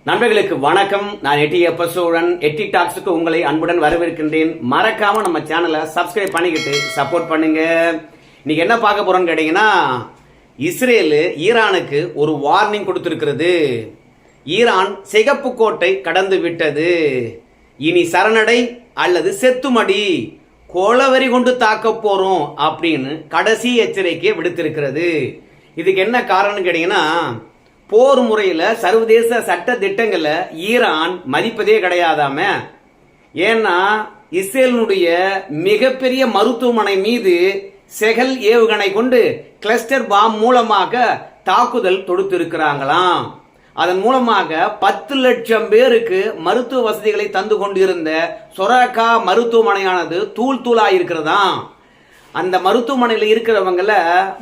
நண்பர்களுக்கு வணக்கம். நான் எட்டி எப்பசோழன். எட்டி டாக்ஸுக்கு உங்களை அன்புடன் வரவேற்கின்றேன். மறக்காம நம்ம சேனலை சப்ஸ்கிரைப் பண்ணிக்கிட்டு சப்போர்ட் பண்ணுங்க. இன்னைக்கு என்ன பார்க்க போறோம்னு கேட்டீங்கன்னா, இஸ்ரேல் ஈரானுக்கு ஒரு வார்னிங் கொடுத்திருக்கிறது. ஈரான் சிகப்பு கோட்டை கடந்து விட்டது, இனி சரணடை அல்லது செத்துமடி, கோளவரி கொண்டு தாக்க போறோம் அப்படின்னு கடைசி எச்சரிக்கையை விடுத்திருக்கிறது. இதுக்கு என்ன காரணம்னு கேட்டீங்கன்னா, போர் முறையில் சர்வதேச சட்ட திட்டங்களை ஈரான் மதிப்பதே கிடையாதாம. ஏன்னா இஸ்ரேலுடைய மிகப்பெரிய மருத்துவமனை மீது செகல் ஏவுகணை கொண்டு கிளஸ்டர் பாம் மூலமாக தாக்குதல் தொடுத்திருக்கிறாங்களாம். அதன் மூலமாக 10 லட்சம் பேருக்கு மருத்துவ வசதிகளை தந்து கொண்டிருந்த சொராக்கா மருத்துவமனையானது தூள் தூளாக இருக்கிறதாம். அந்த மருத்துவமனையில் இருக்கிறவங்கள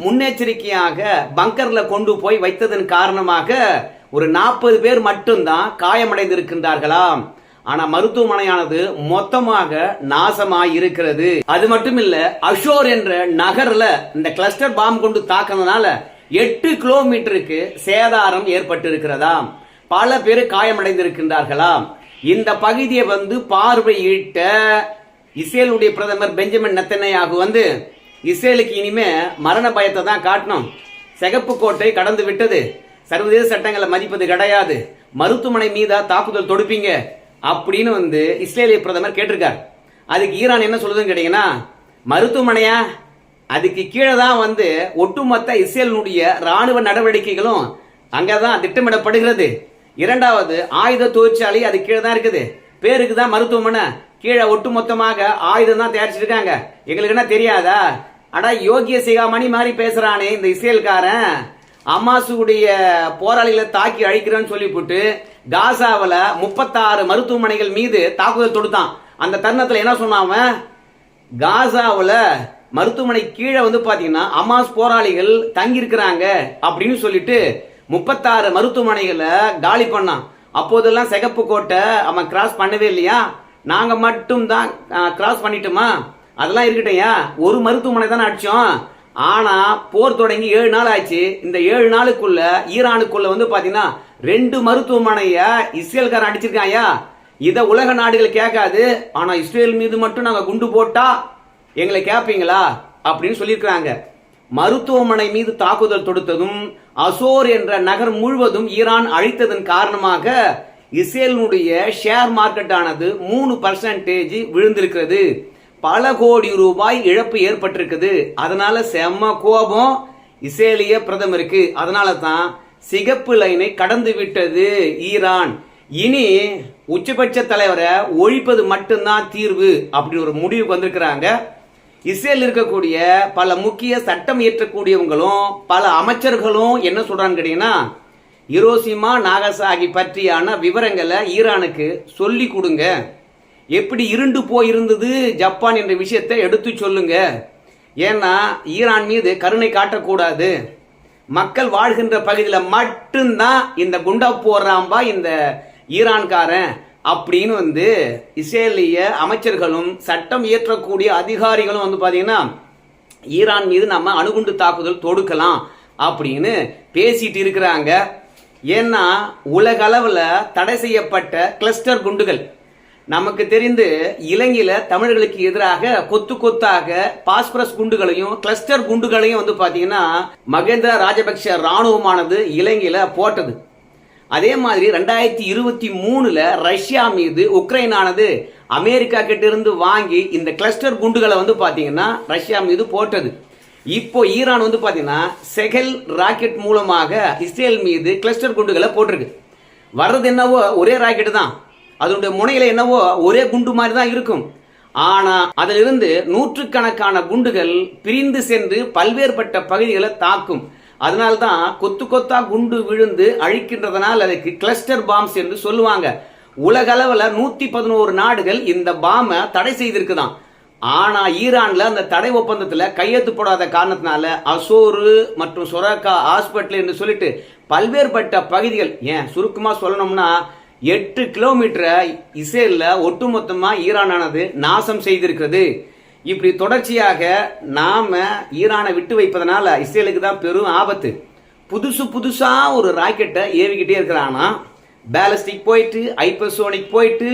முன்னெச்சரிக்கையாக பங்கர்ல கொண்டு போய் வைத்ததன் காரணமாக ஒரு 40 பேர் மட்டும்தான் காயமடைந்திருக்கின்றார்களாம். ஆனா மருத்துவமனையானது மொத்தமாக நாசமாய் இருக்கிறது. அது மட்டும் இல்ல, அஷோர் என்ற நகர்ல இந்த கிளஸ்டர் பாம் கொண்டு தாக்குனதுனால 8 கிலோமீட்டருக்கு சேதாரம் ஏற்பட்டு இருக்கிறதாம். பல பேர் காயமடைந்திருக்கின்றார்களாம். இந்த பகுதியை பார்வையிட்ட இஸ்ரேலுடைய பிரதமர் பெஞ்சமின் நெத்தன்யாகு இஸ்ரேலுக்கு இனிமே மரண பயத்தை தான் காட்டணும். சிகப்பு கோட்டை கடந்து விட்டது, சர்வதேச சட்டங்களை மதிப்பது கிடையாது, மருத்துவமனை மீதா தாக்குதல் தொடுப்பீங்க அப்படின்னு இஸ்ரேலிய பிரதமர் கேட்டிருக்கார். அதுக்கு ஈரான் என்ன சொல்லுதுன்னு கேட்டீங்கன்னா, மருத்துவமனையா, அதுக்கு கீழே தான் ஒட்டுமொத்த இஸ்ரேலுடைய ராணுவ நடவடிக்கைகளும் அங்கதான் திட்டமிடப்படுகிறது. இரண்டாவது, ஆயுத தொழிற்சாலை அது கீழே தான் இருக்குது. பேருக்கு தான் மருத்துவமனை, கீழே ஒட்டுமொத்தமாக ஆயுதம் தான் தயாரிச்சிருக்காங்க. எங்களுக்கு என்ன தெரியாதா? அடா யோகிய சிகாமணி மாதிரி பேசுறானே இந்த இஸ்ரேல்காரன். அமாசுடைய போராளிகளை தாக்கி அழிக்கிறேன்னு சொல்லிவிட்டு காசாவில் 36 மருத்துவமனைகள் மீது தாக்குதல் தொடுத்தான். அந்த தருணத்தில் என்ன சொன்னாம, காசாவில் மருத்துவமனை கீழே பாத்தீங்கன்னா அமாஸ் போராளிகள் தங்கி இருக்கிறாங்க அப்படின்னு சொல்லிட்டு 36 மருத்துவமனைகளை காலி பண்ணான். அப்போதெல்லாம் சிகப்பு கோட்டை அவன் கிராஸ் பண்ணவே இல்லையா? நாங்க மட்டும் தான் கிராஸ் பண்ணிட்டோமா? அதெல்லாம் இருக்கட்டையா, ஒரு மருத்துவமனை தானே அடிச்சோம். ஆனா போர் தொடங்கி 7 நாள் ஆச்சு. இந்த 7 நாளுக்குள்ள ஈரானுக்குள்ள பாத்தீங்கன்னா 2 மருத்துவமனைய இஸ்ரேல்காரன் அடிச்சிருக்காயா. இத உலக நாடுகள் கேட்காது. ஆனா இஸ்ரேல் மீது மட்டும் நாங்க குண்டு போட்டா எங்களை கேட்பீங்களா அப்படின்னு சொல்லியிருக்கிறாங்க. மருத்துவமனை மீது தாக்குதல் தொடுத்ததும் அசோர் என்ற நகர் முழுவதும் ஈரான் அழித்ததன் காரணமாக இஸ்ரேலுடைய ஷேர் மார்க்கெட் ஆனது 3% விழுந்திருக்கிறது. பல கோடி ரூபாய் இழப்பு ஏற்பட்டிருக்குது. அதனால செம்ம கோபம் இஸ்ரேலிய பிரதமருக்கு. அதனால தான் சிகப்பு லைனை கடந்து விட்டது ஈரான். இனி உச்சபட்ச தலைவரை ஒழிப்பது மட்டும்தான் தீர்வு அப்படின்னு ஒரு முடிவுக்கு வந்திருக்கிறாங்க. இஸ்ரேல் இருக்கக்கூடிய பல முக்கிய சட்டம் இயற்றக்கூடியவங்களும் பல அமைச்சர்களும் என்ன சொல்றான்னு கேட்டீங்கன்னா, ஹிரோஷிமா நாகசாகி பற்றியான விவரங்களை ஈரானுக்கு சொல்லி கொடுங்க, எப்படி இருண்டு போயிருந்தது ஜப்பான் என்ற விஷயத்தை எடுத்து சொல்லுங்க. ஏன்னா ஈரான் மீது கருணை காட்டக்கூடாது. மக்கள் வாழ்கின்ற பகுதியில் மட்டும்தான் இந்த குண்டா போடுறாம்பா இந்த ஈரான்காரன் அப்படின்னு இஸ்ரேலிய அமைச்சர்களும் சட்டம் இயற்றக்கூடிய அதிகாரிகளும் பாத்தீங்கன்னா ஈரான் மீது நம்ம அணுகுண்டு தாக்குதல் தொடுக்கலாம் அப்படின்னு பேசிட்டு இருக்கிறாங்க. ஏன்னா உலக அளவில் தடை செய்யப்பட்ட கிளஸ்டர் குண்டுகள் நமக்கு தெரிந்து இலங்கையில தமிழர்களுக்கு எதிராக கொத்து கொத்தாக பாஸ்பரஸ் குண்டுகளையும் கிளஸ்டர் குண்டுகளையும் பாத்தீங்கன்னா மகேந்திர ராஜபக்ஷ ராணுவமானது இலங்கையில போட்டது. அதே மாதிரி 2023 ரஷ்யா மீது உக்ரைனானது அமெரிக்கா கிட்ட இருந்து வாங்கி இந்த கிளஸ்டர் குண்டுகளை பாத்தீங்கன்னா ரஷ்யா மீது போட்டது. இப்போ ஈரான் பாத்தீங்கன்னா செகல் ராக்கெட் மூலமாக இஸ்ரேல் மீது கிளஸ்டர் குண்டுகளை போட்டிருக்கு. வர்றது என்னவோ ஒரே ராக்கெட் தான், அதனுடைய முனையில என்னவோ ஒரே குண்டு மாதிரி தான் இருக்கும். ஆனா அதிலிருந்து நூற்றுக்கணக்கான குண்டுகள் பிரிந்து சென்று பல்வேறுபட்ட பகுதிகளை தாக்கும். அதனால்தான் கொத்து கொத்தா குண்டு விழுந்து அழிக்கின்றதுனால அதுக்கு கிளஸ்டர் பாம்ஸ் என்று சொல்லுவாங்க. உலக அளவில் 111 நாடுகள் இந்த பாமை தடை செய்திருக்குதான். ஆனா ஈரான்ல அந்த தடை ஒப்பந்தத்தில் கையெழுத்து போடாத காரணத்தினால அசோரு மற்றும் சொராக்கா ஹாஸ்பிட்டல் என்று சொல்லிட்டு பல்வேறுபட்ட பகுதிகள், ஏன் சுருக்கமா சொல்லணும்னா 8 கிலோமீட்டர் இஸ்ரேல்ல ஒட்டுமொத்தமா ஈரானானது நாசம் செய்திருக்கிறது. இப்படி தொடர்ச்சியாக நாம ஈரானை விட்டு வைப்பதனால இஸ்ரேலுக்கு தான் பெரும் ஆபத்து. புதுசா ஒரு ராக்கெட்டை ஏவிக்கிட்டே இருக்கிறானா. பேலிஸ்டிக் போயிட்டு ஹைப்பர்சோனிக் போயிட்டு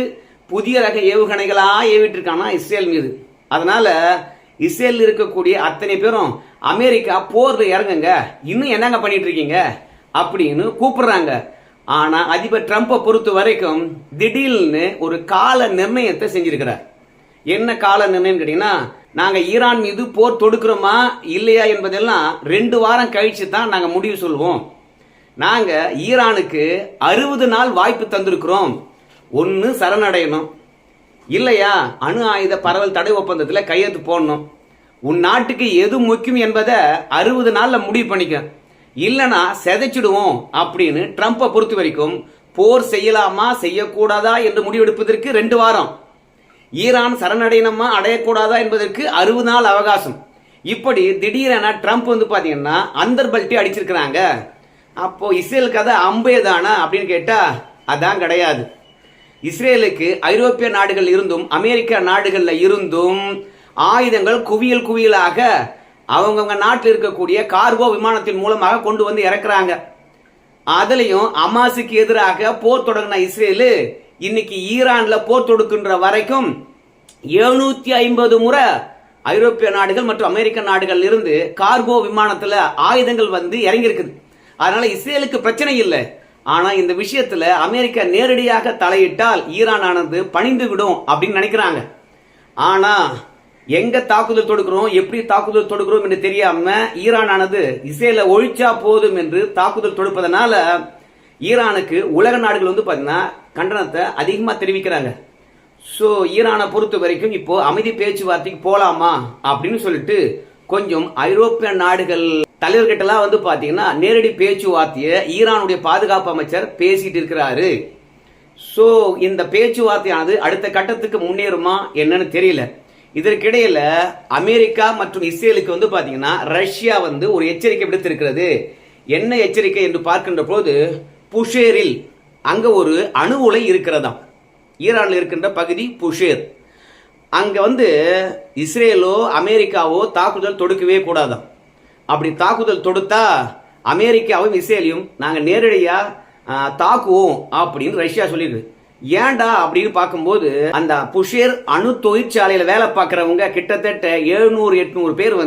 புதிய ரக ஏவுகணைகளா ஏவிட்டு இருக்கானா இஸ்ரேல் மீது. அதனால இஸ்ரேல் இருக்கக்கூடிய அத்தனை பேரும் அமெரிக்கா போர்ல இறங்குங்க, இன்னும் என்னங்க பண்ணிட்டு இருக்கீங்க அப்படின்னு கூப்பிடுறாங்க. ஆனா அதிபர் ட்ரம்பை பொறுத்த வரைக்கும் திடீர்னு ஒரு கால நிர்ணயத்தை செஞ்சிருக்கிறார். என்ன கால நிர்ணயம் கேட்டீங்கன்னா, நாங்க ஈரான் மீது போர் தொடுக்கிறோமா இல்லையா என்பதெல்லாம் 2 வாரம் கழிச்சு தான் நாங்க முடிவு சொல்வோம். நாங்க ஈரானுக்கு 60 நாள் வாய்ப்பு தந்திருக்கிறோம். ஒன்னு சரணடையணும், இல்லையா அணு ஆயுத பரவல் தடை ஒப்பந்தத்தில் கையெழுத்து போடணும். உன் நாட்டுக்கு எது முக்கியம் என்பதை 60 நாள்ல முடிவு பண்ணிக்க, இல்லனா செதைச்சிடுவோம் அப்படின்னு ட்ரம்பை பொறுத்த வரைக்கும் போர் செய்யலாமா செய்யக்கூடாதா என்று முடிவெடுப்பதற்கு 2 வாரம், ஈரான் சரணடையணுமா அடையக்கூடாதா என்பதற்கு 60 நாள் அவகாசம். இப்படி திடீரென ட்ரம்ப் பாத்தீங்கன்னா அந்தர்பல்ட்டி அடிச்சிருக்கிறாங்க. அப்போ இஸ்ரேலுக்கு அதை அம்பே தானா அப்படின்னு கேட்டா அதான் கிடையாது. இஸ்ரேலுக்கு ஐரோப்பிய நாடுகள் இருந்தும் அமெரிக்க நாடுகள்ல இருந்தும் ஆயுதங்கள் குவியல் குவியலாக அவங்கவுங்க நாட்டில் இருக்கக்கூடிய கார்கோ விமானத்தின் மூலமாக கொண்டு வந்து இறக்குறாங்க. அதுலயும் அமாசுக்கு எதிராக போர் தொடங்கின இஸ்ரேலு இன்னைக்கு ஈரான்ல போர் தொடுக்கின்ற வரைக்கும் 750 முறை ஐரோப்பிய நாடுகள் மற்றும் அமெரிக்க நாடுகள் இருந்து கார்கோ விமானத்துல ஆயுதங்கள் வந்து இறங்கி இருக்குது. அதனால இஸ்ரேலுக்கு பிரச்சனை இல்லை. ஆனா இந்த விஷயத்துல அமெரிக்கா நேரடியாக தலையிட்டால் ஈரான் ஆனது பணிந்து விடும் அப்படின்னு நினைக்கிறாங்க. ஆனா எங்க தாக்குதல் தொடுக்கிறோம், எப்படி தாக்குதல் தொடுக்கிறோம் என்று தெரியாம ஈரான் ஆனது இஸ்ரேலை ஒழிச்சா போதும் என்று தாக்குதல் தொடுப்பதனால ஈரானுக்கு உலக நாடுகள் பாத்தீங்கன்னா கண்டனத்தை அதிகமா தெரிவிக்கிறாங்க. சோ ஈரானை பொறுத்த வரைக்கும் இப்போ அமைதி பேச்சுவார்த்தைக்கு போலாமா அப்படின்னு சொல்லிட்டு கொஞ்சம் ஐரோப்பிய நாடுகள் தலைவர்கிட்ட எல்லாம் பாத்தீங்கன்னா நேரடி பேச்சுவார்த்தையை ஈரானுடைய பாதுகாப்பு அமைச்சர் பேசிட்டு இருக்கிறாரு. சோ இந்த பேச்சுவார்த்தையானது அடுத்த கட்டத்துக்கு முன்னேறுமா என்னன்னு தெரியல. இதற்கிடையில அமெரிக்கா மற்றும் இஸ்ரேலுக்கு பாத்தீங்கன்னா ரஷ்யா ஒரு எச்சரிக்கை விடுத்திருக்கிறது. என்ன எச்சரிக்கை என்று பார்க்கின்ற போது, புஷேரில் அங்க ஒரு அணு உலை இருக்கிறதாம். ஈரான்ல இருக்கின்ற பகுதி புஷேர். அங்க இஸ்ரேலோ அமெரிக்காவோ தாக்குதல் தொடுக்கவே கூடாதாம். அப்படி தாக்குதல் தொடுத்தா அமெரிக்காவும் இஸ்ரேலையும் நாங்க நேரடியா தாக்குவோம் அப்படின்னு ரஷ்யா சொல்லிருக்கு. ஏன்டா அப்படின்னு பார்க்கும்போது அந்த புஷேர் அணு தொழிற்சாலையில வேலை பார்க்கறவங்க கிட்டத்தட்ட 700-800 பேர்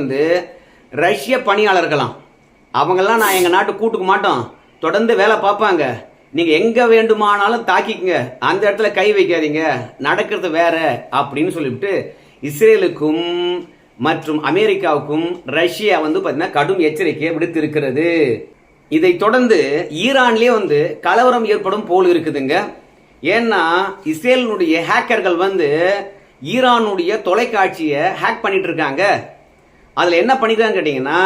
ரஷ்ய பணியாளர்களாம். அவங்கெல்லாம் நான் எங்க நாட்டு கூட்டுக்க மாட்டோம், தொடர்ந்து வேலை பார்ப்பாங்க, நீங்க எங்க வேண்டுமானாலும் தாக்கிக்குங்க, அந்த இடத்துல கை வைக்காதீங்க, நடக்கிறது வேற அப்படின்னு சொல்லிவிட்டு இஸ்ரேலுக்கும் மற்றும் அமெரிக்காவுக்கும் ரஷ்யா பாத்தீங்கன்னா கடும் எச்சரிக்கையை விடுத்து இருக்கிறது. இதை தொடர்ந்து ஈரான்லயே கலவரம் ஏற்படும் போல் இருக்குதுங்க. ஏன்னா இஸ்ரேலுடைய ஹேக்கர்கள் ஈரானுடைய தொலைக்காட்சியை ஹேக் பண்ணிட்டு இருக்காங்க. அதுல என்ன பண்ணிக்கிறாங்க கேட்டீங்கன்னா,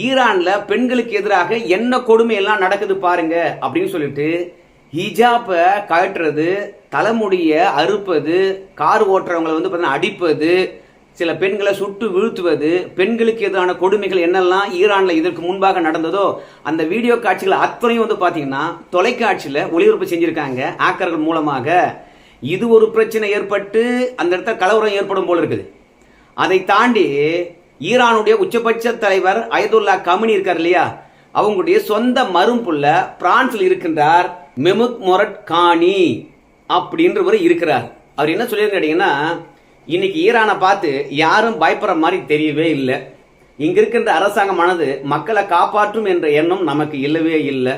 ஈரான்ல பெண்களுக்கு எதிராக என்ன கொடுமை எல்லாம் நடக்குது பாருங்க அப்படின்னு சொல்லிட்டு ஹிஜாப கழட்டுறது, தலைமுடிய அறுப்பது, கார் ஓட்டுறவங்களை அடிப்பது, சில பெண்களை சுட்டு வீழ்த்துவது, பெண்களுக்கு எதிரான கொடுமைகள் என்னெல்லாம் ஈரான்ல இதற்கு முன்பாக நடந்ததோ அந்த வீடியோ காட்சிகள் அத்தனையும் பாத்தீங்கன்னா தொலைக்காட்சியில ஒளிபரப்பு செஞ்சிருக்காங்க ஹேக்கர்கள் மூலமாக. இது ஒரு பிரச்சனை ஏற்பட்டு அந்த இடத்துல கலவரம் ஏற்படும் போல இருக்குது. அதை தாண்டி ஈரானுடைய உச்சபட்ச தலைவர் அயதுல்லா கமினி இருக்கார் இல்லையா, அவங்களுடைய சொந்த மரும்புள்ள பிரான்ஸ்ல இருக்கின்றார் மெமுத் மொரட் கானி அப்படின்றவர் இருக்கிறார். அவர் என்ன சொல்லியிருக்கீங்கன்னா, இன்னைக்கு ஈரானை பார்த்து யாரும் பயப்படுற மாதிரி தெரியவே இல்லை. இங்க இருக்கின்ற அரசாங்கமானது மக்களை காப்பாற்றும் என்ற எண்ணம் நமக்கு இல்லவே இல்லை.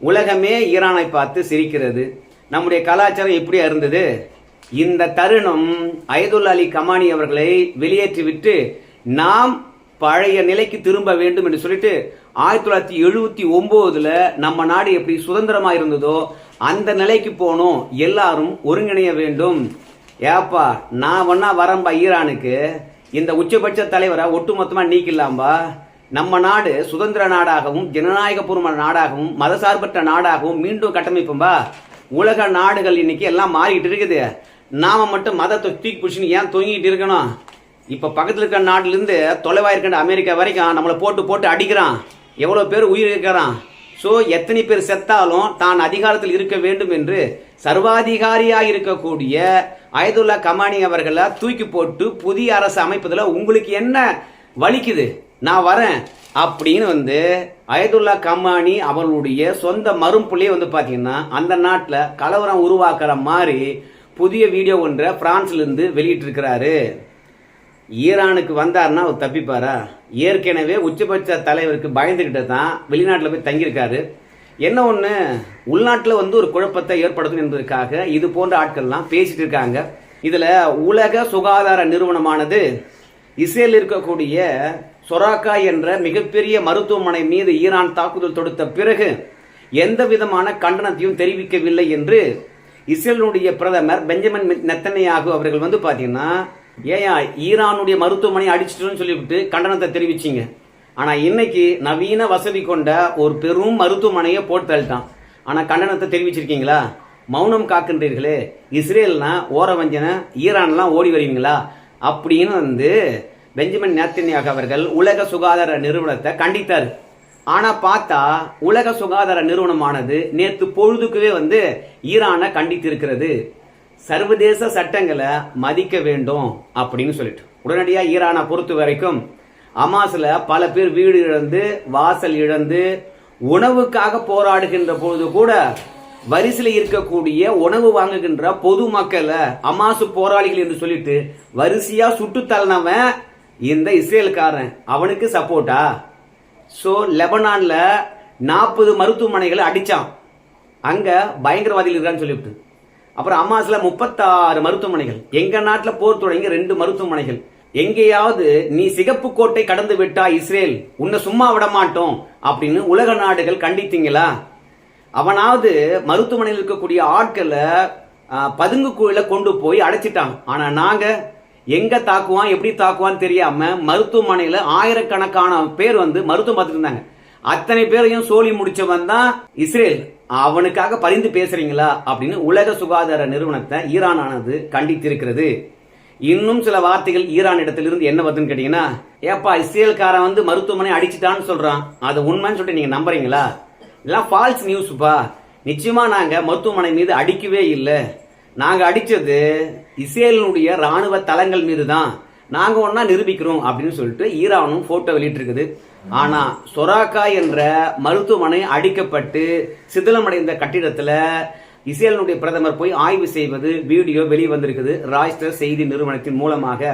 உலகமே ஈரானை பார்த்து சிரிக்கிறது. நம்முடைய கலாச்சாரம் எப்படியா இருந்தது? இந்த தருணம் அயதுல்லா அலி கமானி அவர்களை வெளியேற்றிவிட்டு நாம் பழைய நிலைக்கு திரும்ப வேண்டும் என்று சொல்லிட்டு 1979 நம்ம நாடு எப்படி சுதந்திரமா இருந்ததோ அந்த நிலைக்கு போனோம், எல்லாரும் ஒருங்கிணைய வேண்டும். ஏப்பா நான் ஒன்னா வரம்பா ஈரானுக்கு, இந்த உச்சபட்ச தலைவரை ஒட்டுமொத்தமா நீக்கலாம்பா. நம்ம நாடு சுதந்திர நாடாகவும் ஜனநாயகபூர்வ நாடாகவும் மதசார்பற்ற நாடாகவும் மீண்டும் கட்டமைப்போம்பா. உலக நாடுகள் இன்னைக்கு எல்லாம் மாறிட்டு இருக்குது, நாம மட்டும் மதத்தை தூக்கி பிடிச்சின்னு ஏன் தொங்கிட்டு இருக்கணும்? இப்ப பக்கத்துல இருக்கிற நாட்டுல இருந்து தொலைவா இருக்கின்ற அமெரிக்கா வரைக்கும் நம்மளை போட்டு போட்டு அடிக்கிறான், எவ்வளவு பேர் உயிர் இருக்கிறான். சோ எத்தனை பேர் செத்தாலும் தான் அதிகாரத்தில் இருக்க வேண்டும் என்று சர்வாதிகாரியாக இருக்கக்கூடிய அயதுல்லா கமானி அவர்களை தூக்கி போட்டு புதிய அரசு அமைப்பதில் உங்களுக்கு என்ன வலிக்குது? நான் வரேன் அப்படின்னு வந்து அயதுல்லா கமானி அவர்களுடைய சொந்த மரும்புள்ளையே வந்து பார்த்தீங்கன்னா அந்த நாட்டில் கலவரம் உருவாக்குற மாதிரி புதிய வீடியோ ஒன்றை பிரான்ஸ்லேருந்து வெளியிட்டிருக்கிறாரு. ஈரானுக்கு வந்தாருன்னா அவர் தப்பிப்பாரா? ஏற்கனவே உச்சபட்ச தலைவருக்கு பயந்துகிட்டு தான் வெளிநாட்டில் போய் தங்கியிருக்காரு. என்ன ஒன்று, உள்நாட்டில் வந்து ஒரு குழப்பத்தை ஏற்படுத்தும் என்பதற்காக இது போன்ற ஆட்கள்லாம் பேசிட்டு இருக்காங்க. இதில் உலக சுகாதார நிறுவனமானது இஸ்ரேலில் இருக்கக்கூடிய சொராக்கா என்ற மிகப்பெரிய மருத்துவமனை மீது ஈரான் தாக்குதல் தொடுத்த பிறகு எந்த விதமான கண்டனத்தையும் தெரிவிக்கவில்லை என்று இஸ்ரேலுடைய பிரதமர் பெஞ்சமின் நெத்தன்யாகு அவர்கள் வந்து பார்த்தீங்கன்னா, ஏன் ஈரானுடைய மருத்துவமனை அடிச்சிட்டுன்னு சொல்லிவிட்டு கண்டனத்தை தெரிவிச்சிங்க. ஆனால் இன்னைக்கு நவீன வசதி கொண்ட ஒரு பெரும் மருத்துவமனையை போட்டு தள்ளிட்டான். ஆனால் கண்டனத்தை தெரிவிச்சிருக்கீங்களா? மௌனம் காக்கின்றீர்களே. இஸ்ரேல்னா ஓரவஞ்சனை, ஈரான்லாம் ஓடி வருவீங்களா அப்படின்னு வந்து பெஞ்சமின் நேத்தன்யாகு அவர்கள் உலக சுகாதார நிறுவனத்தை கண்டித்தார். ஆனால் பார்த்தா உலக சுகாதார நிறுவனமானது நேற்று பொழுதுக்குவே வந்து ஈரானை கண்டித்திருக்கிறது. சர்வதேச சட்டங்களை மதிக்க வேண்டும் அப்படின்னு சொல்லிட்டு உடனடியாக ஈரானை பொறுத்த வரைக்கும் அமாஸ்ல பல பேர் வீடு இழந்து வாசல் இழந்து உணவுக்காக போராடுகின்ற பொழுது கூட வரிசையில் இருக்கக்கூடிய உணவு வாங்குகின்ற பொதுமக்களை அமாசு போராளிகள் என்று சொல்லிட்டு வரிசையா சுட்டு தள்ளினவன் இந்த இஸ்ரேலுக்காரன். அவனுக்கு சப்போர்ட்டா? ஸோ லெபனான்ல 40 மருத்துவமனைகளை அடிச்சான், அங்க பயங்கரவாதிகள் இருக்கான்னு சொல்லிவிட்டு. அப்புறம் அமாஸ்ல 36 மருத்துவமனைகள். எங்க நாட்டில் போர் தொடங்கி 2 மருத்துவமனைகள். எங்கேயாவது நீ சிகப்பு கோட்டை கடந்து விட்டா இஸ்ரேல் உன்னை சும்மா விட மாட்டோம் அப்படின்னு உலக நாடுகள் கண்டித்தீங்களா? அவனாவது மருத்துவமனையில் இருக்கக்கூடிய ஆட்களை பதுங்கு குழில கொண்டு போய் அடைச்சிட்டான். ஆனா நாங்க எங்க தாக்குவான் எப்படி தாக்குவான்னு தெரியாம மருத்துவமனையில ஆயிரக்கணக்கான பேர் வந்து மருத்துவம் பார்த்துட்டு இருந்தாங்க. அத்தனை பேரையும் சோழி முடிச்சவன் தான் இஸ்ரேல். அவனுக்காக பரிந்து பேசுறீங்களா அப்படின்னு உலக சுகாதார நிறுவனத்தை ஈரானானது கண்டித்திருக்கிறது. இன்னும் சில வார்த்தைகள் ஈரான் இடத்திலிருந்து என்ன வருதுன்னு கேட்டீங்கன்னா, ஏப்பா இஸ்ரேல்காரன் வந்து மருத்துவமனை அடிச்சுட்டான்னு சொல்றான், அது உண்மைன்னு சொல்லிட்டு நீங்க நம்புறீங்களா? இதெல்லாம் ஃபால்ஸ் நியூஸ்ப்பா. நிச்சயமா நாங்க மருத்துவமனை மீது அடிக்கவே இல்லை. நாங்க அடிச்சது இஸ்ரேலினுடைய ராணுவ தளங்கள் மீது தான். நாங்க ஒன்னா நிரூபிக்கிறோம் அப்படின்னு சொல்லிட்டு ஈரானும் போட்டோ வெளியிட்டிருக்குது. ஆனா சொராக்கா என்ற மருத்துவமனை அடிக்கப்பட்டு சிதிலமடைந்த கட்டிடத்துல இஸ்ரேலுடைய பிரதமர் போய் ஆய்வு செய்வது வீடியோ வெளியே வந்திருக்குது ராய்ட்டர்ஸ் செய்தி நிறுவனத்தின் மூலமாக.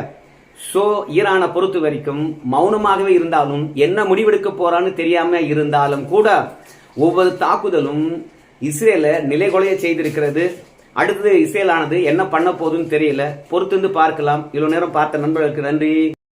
சோ ஈரானை பொறுத்த வரைக்கும் மௌனமாகவே இருந்தாலும் என்ன முடிவெடுக்க போறான்னு தெரியாம இருந்தாலும் கூட ஒவ்வொரு தாக்குதலும் இஸ்ரேலை நிலைகொலைய செய்திருக்கிறது. அடுத்தது இஸ்ரேலானது என்ன பண்ண போகுதுன்னு தெரியல, பொறுத்திருந்து பார்க்கலாம். இவ்வளவு நேரம் பார்த்த நண்பர்களுக்கு நன்றி.